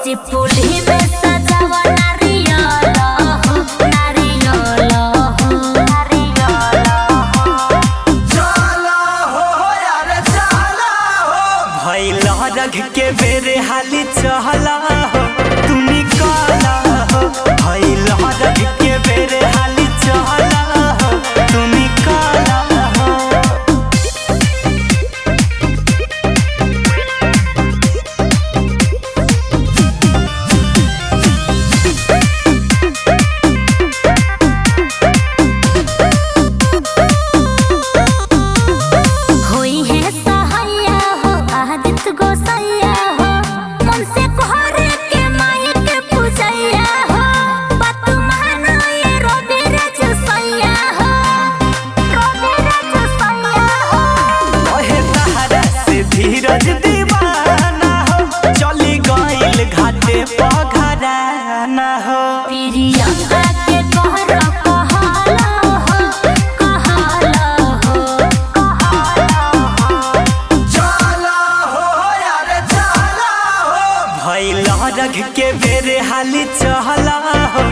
चिपुली में सजावा नारियल हो, नारियल हो, नारियल हो। चला हो यार चला हो, भइल रख के बेरे हाली चहला हो, तू निकाला हो। भइल रख के बेरे हाली चहला हो, तू निकाला हो। होई है सहाया हो आदित्य गोसैया हो, मन से कोहरे के माई के पूजैया हो। बात मानो ये रोबी राज सैया हो, रोबी राज सैया हो। ओहे तहरा से धीरज दीवाना हो, चली गइल घाटे पघराना हो। प्रियंका के कहर कहाला हो, कहाला हो, कहाला हो। चला हो यार चला हो, भइल रख के बेरे हाली चहला हो,